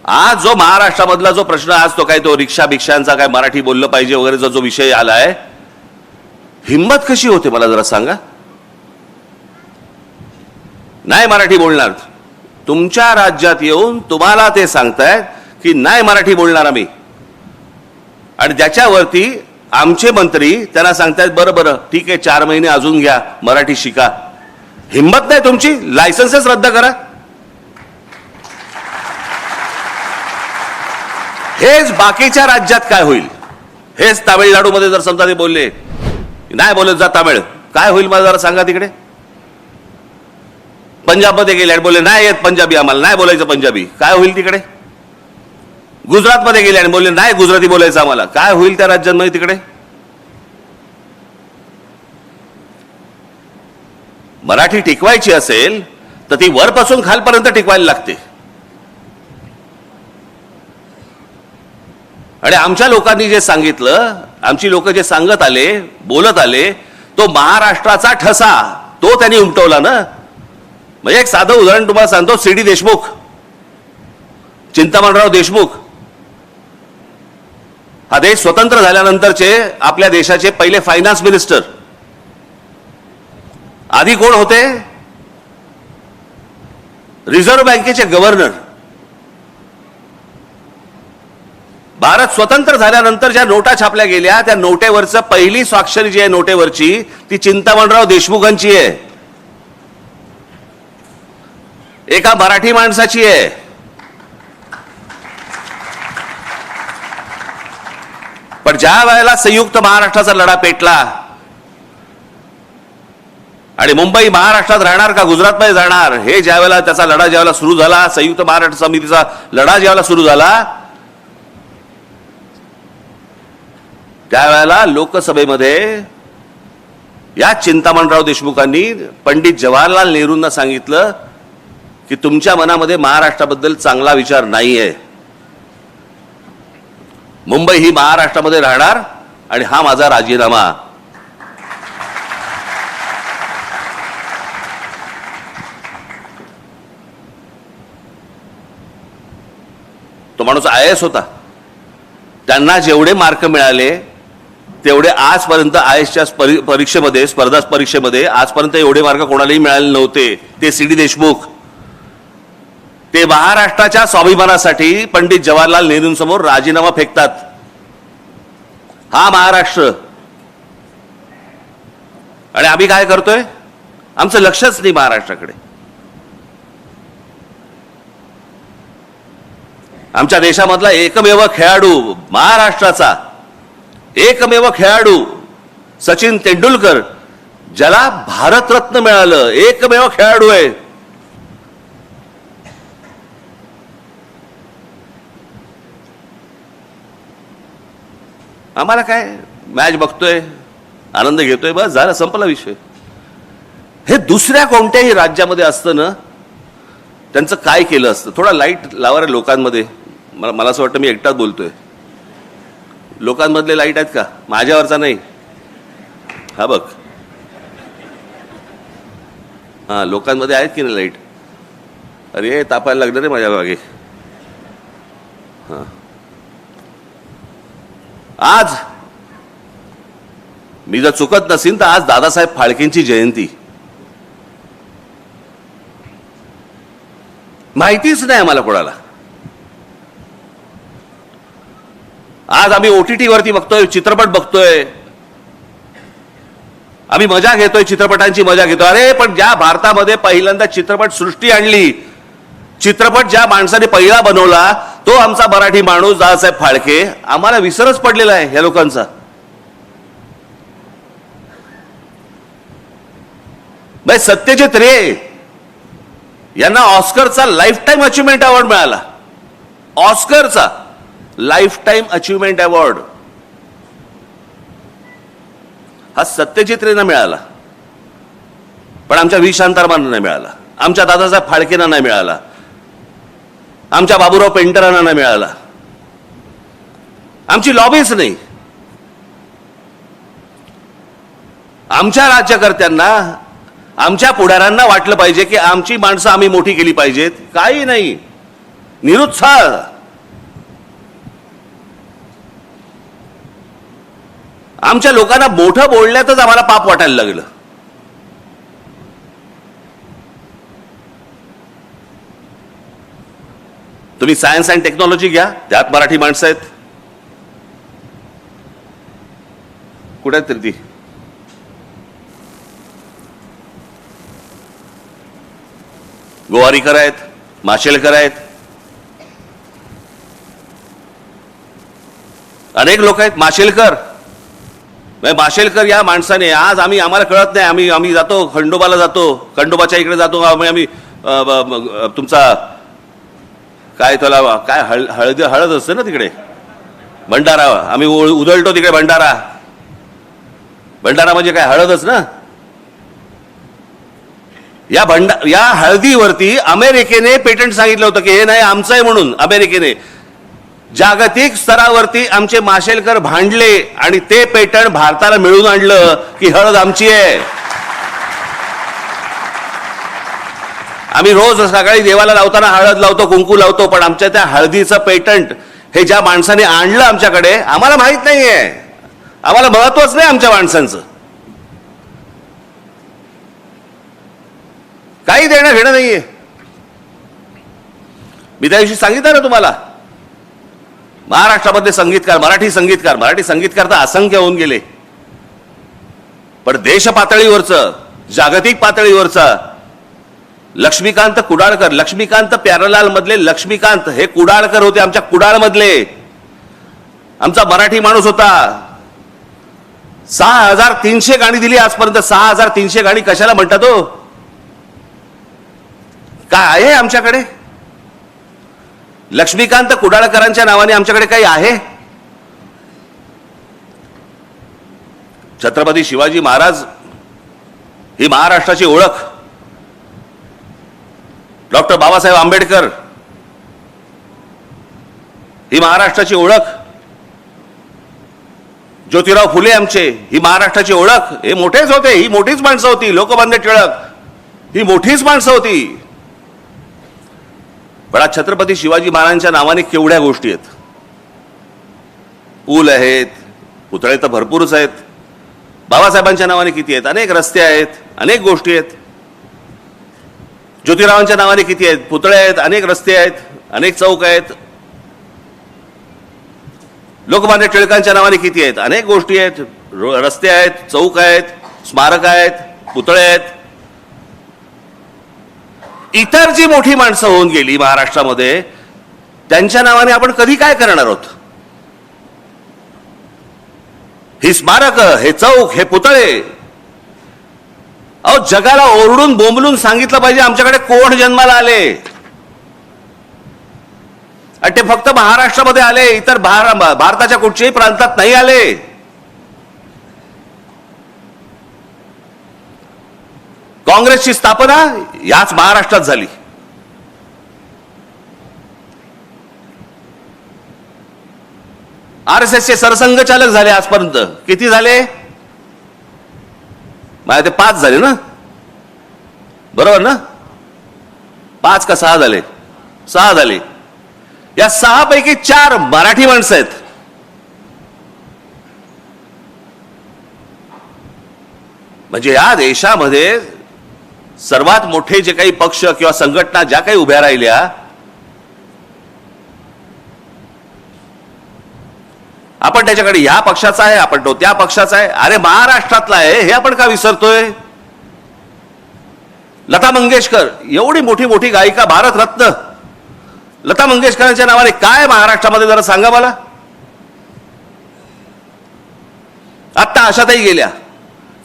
आज जो महाराष्ट्रामधला जो प्रश्न आज तो काय तो रिक्षा भिक्षांचा काय मराठी बोललं पाहिजे वगैरे जो विषय आलाय, हिम्मत कशी होते मला जरा सांगा. नाही मराठी बोलणार, तुमच्या राज्यात येऊन तुम्हाला ते सांगतायत की नाही मराठी बोलणार आम्ही, आणि त्याच्यावरती आमचे मंत्री त्यांना सांगतायत बरं बरं ठीक आहे 4 महिने अजून घ्या मराठी शिका. हिम्मत नाही तुमची, लायसन्सच रद्द करा. हेच बाकीच्या राज्यात काय होईल, हेच तामिळनाडूमध्ये जर समजा ते बोलले नाही बोलत जा तामिळ, काय होईल मला जरा सांगा. तिकडे पंजाबमध्ये गेले आणि बोलले नाही येत पंजाबी, आम्हाला नाही बोलायचं पंजाबी, काय होईल तिकडे. गुजरातमध्ये गेले आणि बोलले नाही गुजराती बोलायचं आम्हाला, काय होईल त्या राज्यांमध्ये तिकडे. मराठी टिकवायची असेल तर ती वरपासून खालपर्यंत टिकवायला लागते. आणि आमच्या लोकांनी जे सांगितलं, आमची लोक जे सांगत आले बोलत आले, तो महाराष्ट्राचा ठसा तो त्यांनी उमटवला ना. म्हणजे एक साधं उदाहरण तुम्हाला सांगतो. सी.डी. देशमुख, चिंतामणराव देशमुख, हा देश स्वतंत्र झाल्यानंतरचे आपल्या देशाचे पहिले फायनान्स मिनिस्टर. आधी कोण होते, रिझर्व्ह बँकेचे गव्हर्नर. भारत स्वतंत्र झाल्यानंतर ज्या नोटा छापल्या गेल्या त्या नोटेवरचं पहिली स्वाक्षरी जी आहे नोटेवरची ती चिंतामणराव देशमुखांची आहे, एका मराठी माणसाची आहे. पण ज्या वेळेला संयुक्त महाराष्ट्राचा लढा पेटला आणि मुंबई महाराष्ट्रात राहणार का गुजरातमध्ये जाणार हे ज्यावेळेला त्याचा लढा ज्यावेळेला सुरू झाला, संयुक्त महाराष्ट्र समितीचा लढा ज्यावेळेला सुरू झाला, त्यावेळेला लोकसभेमध्ये या चिंतामणराव देशमुखांनी पंडित जवाहरलाल नेहरूंना सांगितलं की तुमच्या मनामध्ये महाराष्ट्राबद्दल चांगला विचार नाहीये, मुंबई ही महाराष्ट्रामध्ये राहणार आणि हा माझा राजीनामा. तो माणूस IAS होता. त्यांना जेवढे मार्क मिळाले तेवढे आजपर्यंत IASच्या परीक्षेमध्ये, स्पर्धा परीक्षेमध्ये आजपर्यंत एवढे मार्क कोणालाही मिळाले नव्हते. ते सी.डी. देशमुख, ते महाराष्ट्राच्या स्वाभिमानासाठी पंडित जवाहरलाल नेहरूंसमोर राजीनामा फेकतात. हा महाराष्ट्र. आणि आम्ही काय करतोय, आमचं लक्षच नाही महाराष्ट्राकडे. आमच्या देशामधला एकमेव खेळाडू, महाराष्ट्राचा एकमेव खेळाडू सचिन तेंडुलकर, ज्याला भारतरत्न मिळालं, एकमेव खेळाडू आहे. आम्हाला काय, मॅच बघतोय, आनंद घेतोय, बस झालं, संपला विषय. हे दुसऱ्या कोणत्याही राज्यामध्ये असतं ना, त्यांचं काय केलं असतं. थोडा लाईट लावा रे लोकांमध्ये. मला असं वाटतं मी एकटाच बोलतोय. लोकांमधले लाईट आहेत का, माझ्यावरचा नाही. हा बघ, हा लोकांमध्ये आहेत की नाही लाईट. अरे तापायला लागलं रे माझ्या मागे. हा, आज मी जर चुकत नसीन तर आज दादासाहेब फाळकेंची जयंती. माहितीच नाही आम्हाला कोणाला. आज आम्ही OTT वरती बघतोय, चित्रपट बघतोय, आम्ही मजा घेतोय, चित्रपटांची मजा घेतोय. अरे पण ज्या भारतामध्ये पहिल्यांदा चित्रपट सृष्टी आणली, चित्रपट ज्या माणसाने पहिला बनवला तो आमचा मराठी माणूस दादासाहेब फाळके. आम्हाला विसरच पडलेला आहे या लोकांचा. सत्यजित रे यांना ऑस्करचा लाईफ टाईम अचिव्हमेंट अवॉर्ड मिळाला. ऑस्करचा लाईफ टाईम अचिव्हमेंट अवॉर्ड हा सत्यजित रेंना मिळाला, पण आमच्या व्ही शांतारामांना नाही मिळाला, आमच्या दादासाहेब फाळकेंना नाही मिळाला, आमच्या बाबूराव पेंटरांना नाही मिळाला. आमची लॉबीच नाही. आमच्या राज्यकर्त्यांना, आमच्या पुढाऱ्यांना वाटलं पाहिजे की आमची माणसं आम्ही मोठी केली पाहिजेत. काही नाही, निरुत्साह. आमच्या लोकांना मोठं बोलण्यातच आम्हाला पाप वाटायला लागलं. तुम्ही सायन्स अँड टेक्नॉलॉजी घ्या, त्यात मराठी माणसं आहेत. कुठे आहेत तरी ती? गोवारीकर आहेत, माशेलकर आहेत, अनेक लोक आहेत. माशेलकर या माणसाने आज आम्हाला कळत नाही, आम्ही जातो खंडोबाला, जातो खंडोबाच्या इकडे जातो, आम्ही तुमचा काय त्याला काय हळद असते ना तिकडे, भंडारा, आम्ही उधळतो तिकडे भंडारा म्हणजे काय हळदच ना. या हळदीवरती अमेरिकेने पेटंट सांगितलं होतं की हे नाही आमचं आहे म्हणून. अमेरिकेने जागतिक स्तरावरती आमचे माशेलकर भांडले आणि ते पेटंट भारताला मिळवून आणलं की हळद आमची आहे. आम्ही रोज सकाळी देवाला लावताना हळद लावतो, कुंकू लावतो, पण आमच्या त्या हळदीचं पेटंट हे ज्या माणसाने आणलं आमच्याकडे, आम्हाला माहित नाहीये, आम्हाला महत्वच नाही आमच्या माणसांचं. काही देणं घेणं नाहीये. मी त्या दिवशी सांगितलं ना तुम्हाला, महाराष्ट्रामध्ये संगीतकार, मराठी संगीतकार तर असंख्य होऊन गेले, पण देश पातळीवरचं, जागतिक पातळीवरचं लक्ष्मीकांत कुडाळकर, लक्ष्मीकांत प्यारलाल मधले लक्ष्मीकांत हे कुडाळकर होते, आमच्या कुडाळ मधले आमचा मराठी माणूस होता. 6300 गाणी दिली आजपर्यंत. 6300 गाणी कशाला म्हणतात हो? काय आहे आमच्याकडे? लक्ष्मीकांत कुडाळकरांच्या नावाने आमच्याकडे काही आहे? छत्रपती शिवाजी महाराज ही महाराष्ट्राची ओळख, डॉक्टर बाबासाहेब आंबेडकर ही महाराष्ट्राची ओळख, ज्योतिराव फुले आमचे ही महाराष्ट्राची ओळख. हे मोठेच होते, ही मोठीच माणसं होती. लोकमान्य टिळक ही मोठीच माणसं होती. पण आज छत्रपती शिवाजी महाराजांच्या नावाने केवढ्या गोष्टी आहेत. पूल आहेत, पुतळे तर भरपूरच आहेत. बाबासाहेबांच्या नावाने किती आहेत? अनेक रस्ते आहेत, अनेक गोष्टी आहेत. ज्योतिरावांच्या नावाने किती आहेत? पुतळे आहेत, अनेक रस्ते आहेत, अनेक चौक आहेत. लोकमान्य टिळकांच्या नावाने किती आहेत? अनेक गोष्टी आहेत, रस्ते आहेत, चौक आहेत, स्मारक आहेत, पुतळे आहेत. इतर जी मोठी माणसं होऊन गेली महाराष्ट्रामध्ये, त्यांच्या नावाने आपण कधी काय करणार आहोत? ही स्मारक, हे चौक, हे पुतळे, अहो जगाला ओरडून बोंबलून सांगितलं पाहिजे आमच्याकडे कोण जन्माला आले. आणि ते फक्त महाराष्ट्रामध्ये आले, इतर भारताच्या कुठच्याही प्रांतात नाही आले. काँग्रेसची स्थापना याच महाराष्ट्रात झाली. RSSचे सरसंघचालक झाले आजपर्यंत. किती झाले? माझ्या ते 5 झाले ना, बरोबर ना? 5 का 6 झाले? 6 झाले. या 6 पैकी 4 मराठी माणसं आहेत. म्हणजे या देशामध्ये सर्वात मोठे जे काही पक्ष किंवा संघटना ज्या काही उभ्या राहिल्या, आपण त्याच्याकडे ह्या पक्षाचा आहे, आपण तो त्या पक्षाचा आहे. अरे महाराष्ट्रातला आहे हे आपण का विसरतोय? लता मंगेशकर एवढी मोठी मोठी गायिका, भारतरत्न लता मंगेशकरांच्या नावाने काय महाराष्ट्रामध्ये जरा सांगा मला. आत्ता आशाताई गेल्या,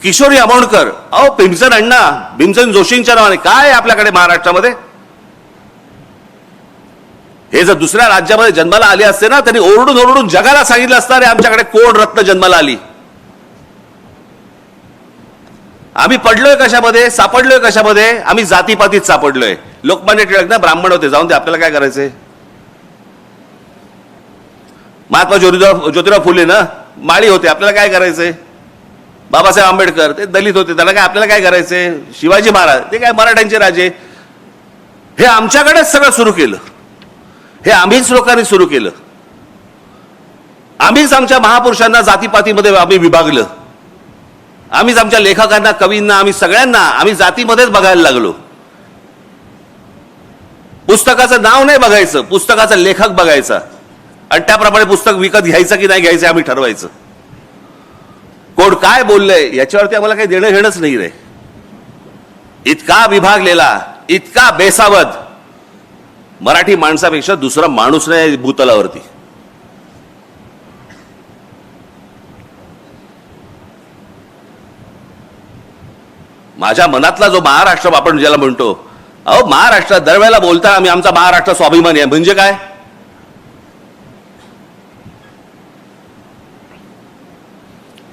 किशोरी आमोणकर, अहो भीमसेन अण्णा, भीमसेन जोशींच्या नावाने काय आपल्याकडे महाराष्ट्रामध्ये? हे जर दुसऱ्या राज्यामध्ये जन्माला आले असते ना, त्यांनी ओरडून ओरडून जगाला सांगितलं असतं, रे आमच्याकडे कोण रत्न जन्माला आली. आम्ही पडलोय कशामध्ये, सापडलोय कशामध्ये? आम्ही जातीपातीत सापडलोय. लोकमान्य टिळक ना ब्राह्मण होते, जाऊन ते आपल्याला काय करायचंय? महात्मा ज्योतिराव फुले ना माळी होते, आपल्याला काय करायचंय? बाबासाहेब आंबेडकर ते दलित होते, त्याला काय आपल्याला काय करायचंय? शिवाजी महाराज ते काय मराठ्यांचे राजे. हे आमच्याकडेच सगळं सुरू केलं, हे आम्हीच लोकांनी सुरू केलं. आम्हीच आमच्या महापुरुषांना जातीपातीमध्ये आम्ही विभागलं. आम्हीच आमच्या लेखकांना, कवींना, आम्ही सगळ्यांना आम्ही जातीमध्येच बघायला लागलो. पुस्तकाचं नाव नाही बघायचं, पुस्तकाचा लेखक बघायचा आणि त्याप्रमाणे पुस्तक विकत घ्यायचं की नाही घ्यायचं आम्ही ठरवायचं. कोण काय बोललंय याच्यावरती आम्हाला काही देणं घेणंच नाही रे. इतका विभागलेला, इतका बेसावध मराठी माणसापेक्षा दुसरा माणूस नाही भूतलावरती. माझ्या मनातला जो महाराष्ट्र आपण ज्याला म्हणतो, अहो महाराष्ट्र दरवेळेला बोलता आम्ही आमचा महाराष्ट्र स्वाभिमानी आहे, म्हणजे काय?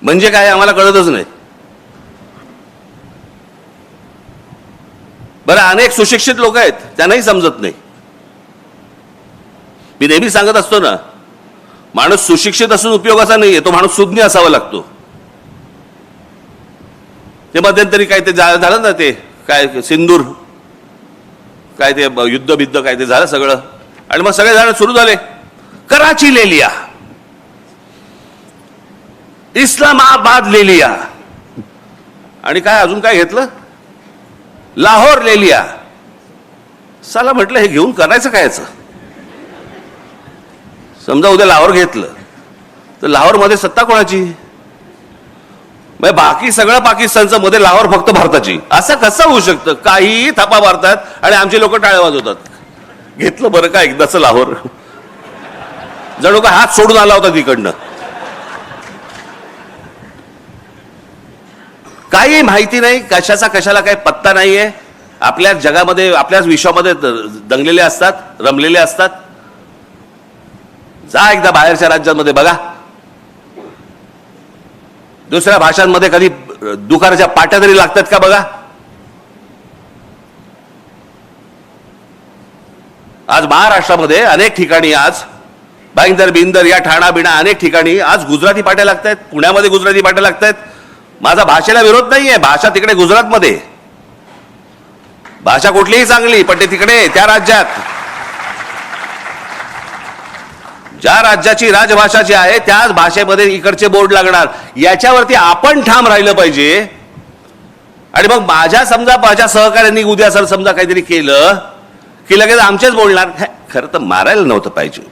म्हणजे काय आम्हाला कळतच नाही. बरं, अनेक सुशिक्षित लोक आहेत, त्यांनाही समजत नाही. मी नेहमी सांगत असतो ना, माणूस सुशिक्षित असून उपयोगाचा नाहीये, तो माणूस सुज्ञ असावा लागतो. ते मध्यंतरी काय ते झालं ना, ते काय सिंदूर काय ते युद्ध बिद्ध काय ते झालं सगळं, आणि मग सगळे जण सुरू झाले, कराची ले लिया, इस्लामाबाद ले लिया, आणि काय अजून काय घेतलं, लाहोर ले लिया. साला म्हटलं हे घेऊन करायचं कायचं? समजा उद्या लाहोर घेतलं तर लाहोरमध्ये सत्ता कोणाची? म्हणजे बाकी सगळं पाकिस्तानचं, मध्ये लाहोर फक्त भारताची. असं कसं होऊ शकतं? काहीही थापा मारतात आणि आमचे लोक टाळ्या वाजवतात. घेतलं बरं का एकदाच लाहोर, जणू का हात सोडून आला होता तिकडनं. काही माहिती नाही, कशाचा कशाला काही पत्ता नाहीये. आपल्या जगामध्ये, आपल्याच विश्वामध्ये दंगलेले असतात, रमलेले असतात. जा एकदा बाहेरच्या राज्यांमध्ये बघा, दुसऱ्या भाषांमध्ये कधी दुकानाच्या पाट्या तरी लागतात का बघा. आज महाराष्ट्रामध्ये अनेक ठिकाणी, आज भाईंदर बिंदर या ठाणा बिणा अनेक ठिकाणी आज गुजराती पाट्या लागतात. पुण्यामध्ये गुजराती पाट्या लागतात. माझा भाषेला विरोध नाहीये, भाषा तिकडे गुजरातमध्ये, भाषा कुठलीही चांगली, पण ते तिकडे त्या राज्यात, ज्या राज्याची राजभाषा जी आहे त्याच भाषेमध्ये इकडचे बोर्ड लागणार. याच्यावरती आपण ठाम राहिलं पाहिजे. आणि मग माझ्या सहकार्यांनी उद्या सर समजा काहीतरी केलं की लगेच आमचेच बोलणार. खरं तर मारायला नव्हतं पाहिजे.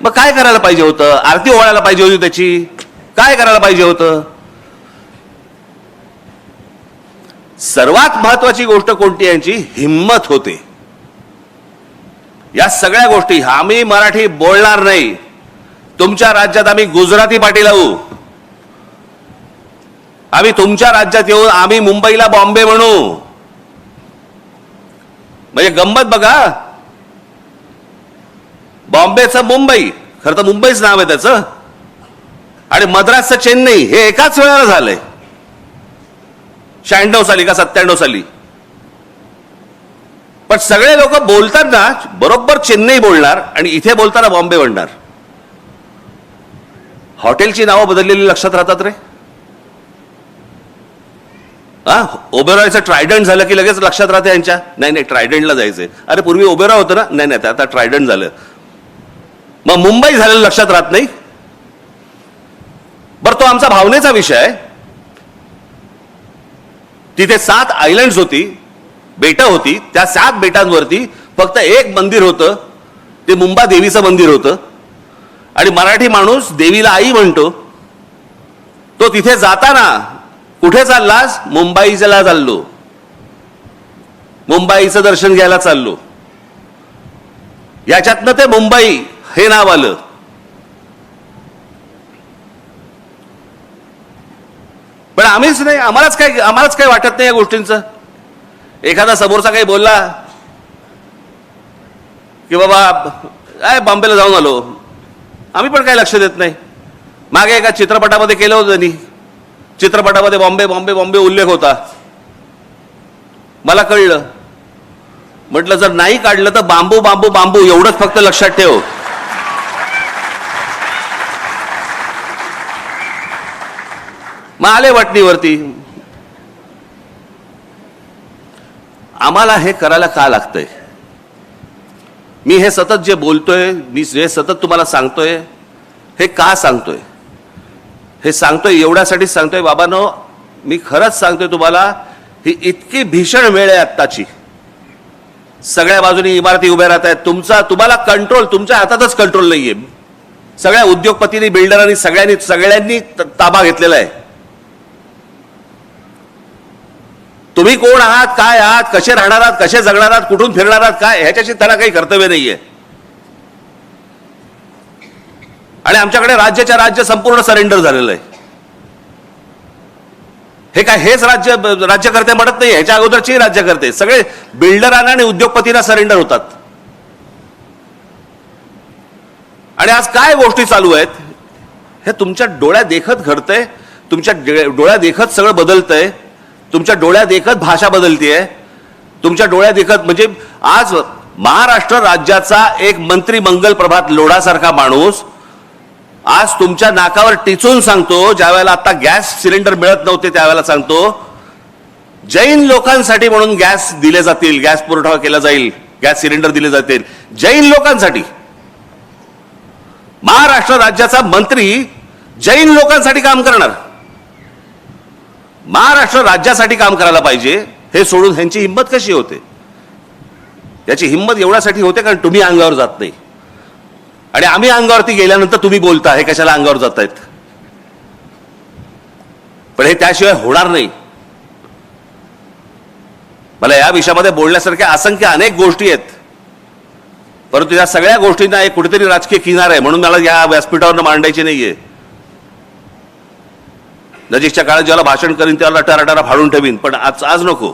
मग काय करायला पाहिजे होतं? आरती ओवाळायला पाहिजे होती त्याची. काय करायला पाहिजे होतं? सर्वात महत्वाची गोष्ट कोणती? यांची हिम्मत होते. या सगळ्या गोष्टी, आम्ही मराठी बोलणार नाही, तुमच्या राज्यात आम्ही गुजराती पाटी लावू, आम्ही तुमच्या राज्यात येऊन आम्ही मुंबईला बॉम्बे म्हणू. म्हणजे गंमत बघा, बॉम्बेचं मुंबई, खरं तर मुंबईच नाव आहे त्याचं, आणि मद्रासचं चेन्नई हे एकाच वेळेला झालंय. 96 साली का 97 साली. पण सगळे लोक बोलताना बरोबर चेन्नई बोलणार आणि इथे बोलताना बॉम्बे म्हणणार. हॉटेलची नावं बदललेली लक्षात राहतात रे. ओबेरॉयचं ट्रायडंट झालं की लगेच लक्षात राहते यांच्या. नाही ट्रायडंटला जायचंय. अरे पूर्वी ओबेरॉय होतं ना. नाही आता ट्रायडंट झालं. मग मुंबई झालेलं लक्षात राहत नाही. बरं, तो आमचा भावनेचा विषय आहे. तिथे 7 आयलंड्स होती, बेटं होती. त्या 7 बेटांवरती फक्त एक मंदिर होतं, ते मुंबा देवीचं मंदिर होतं. आणि मराठी माणूस देवीला आई म्हणतो. तो तिथे जाताना कुठे चाललास? मुंबईला चाललो, मुंबईचं दर्शन घ्यायला चाललो. याच्यातनं ते मुंबई हे नाव आलं. पण आम्हीच नाही, आम्हालाच काही वाटत नाही या गोष्टींचं. एखादा समोरचा काही बोलला की बाबा बॉम्बेला जाऊन आलो, आम्ही पण काही लक्ष देत नाही. मागे एका चित्रपटामध्ये केलं होतं त्यांनी, चित्रपटामध्ये बॉम्बे बॉम्बे बॉम्बे उल्लेख होता. मला कळलं, म्हटलं जर नाही काढलं तर बांबू बांबू बांबू एवढंच फक्त लक्षात ठेव. मग आले वटणीवरती. आम्हाला हे करायला का लागतंय? मी हे सतत जे बोलतोय, मी हे सतत तुम्हाला सांगतोय, हे का सांगतोय? हे सांगतोय एवढ्यासाठी सांगतोय बाबांनो, मी खरंच सांगतोय तुम्हाला, ही इतकी भीषण वेळ आहे आत्ताची. सगळ्या बाजूनी इमारती उभ्या राहत आहेत. तुम्हाला कंट्रोल, तुमच्या हातातच कंट्रोल नाहीये. सगळ्या उद्योगपतींनी, बिल्डरांनी, सगळ्यांनी ताबा घेतलेला आहे. तुम्ही कोण आहात, काय आहात, कसे राहणार आहात, कसे जगणार आहात, कुठून फिरणार आहात, काय, ह्याच्याशी त्यांना काही कर्तव्य नाहीये. आणि आमच्याकडे राज्याच्या राज्य संपूर्ण सरेंडर झालेलं आहे. हे काय हेच राज्यकर्ते म्हणत नाही, ह्याच्या अगोदरची राज्यकर्ते सगळे बिल्डरांना आणि उद्योगपतींना सरेंडर होतात. आणि आज काय गोष्टी चालू आहेत हे तुमच्या डोळ्या देखत घडतंय. तुमच्या डोळ्या देखत सगळं बदलतंय. तुमच्या डोळ्या देखत भाषा बदलतीये. तुमच्या डोळ्या देखत म्हणजे आज महाराष्ट्र राज्याचा एक मंत्री मंगल प्रभात लोढासारखा माणूस आज तुमच्या नाकावर टिचून सांगतो, ज्या वेळेला आता गॅस सिलेंडर मिळत नव्हते त्यावेळेला सांगतो, जैन लोकांसाठी म्हणून गॅस दिले जातील, गॅस पुरवठा केला जाईल, गॅस सिलेंडर दिले जातील जैन लोकांसाठी. महाराष्ट्र राज्याचा मंत्री जैन लोकांसाठी काम करणार. महाराष्ट्र राज्यासाठी काम करायला पाहिजे हे सोडून ह्यांची हिंमत कशी होते? याची हिंमत एवढ्यासाठी होते कारण तुम्ही अंगावर जात नाही. आणि आम्ही अंगावरती गेल्यानंतर तुम्ही बोलता हे कशाला अंगावर जात आहेत. पण हे त्याशिवाय होणार नाही. मला या विषयामध्ये बोलण्यासारख्या असंख्य अनेक गोष्टी आहेत, परंतु या सगळ्या गोष्टींना एक कुठेतरी राजकीय किनार आहे म्हणून मला या व्यासपीठावर मांडायची नाहीये. नजीकच्या काळात ज्याला भाषण करीन त्याला टराटरा फाडून ठेवीन, पण आज नको.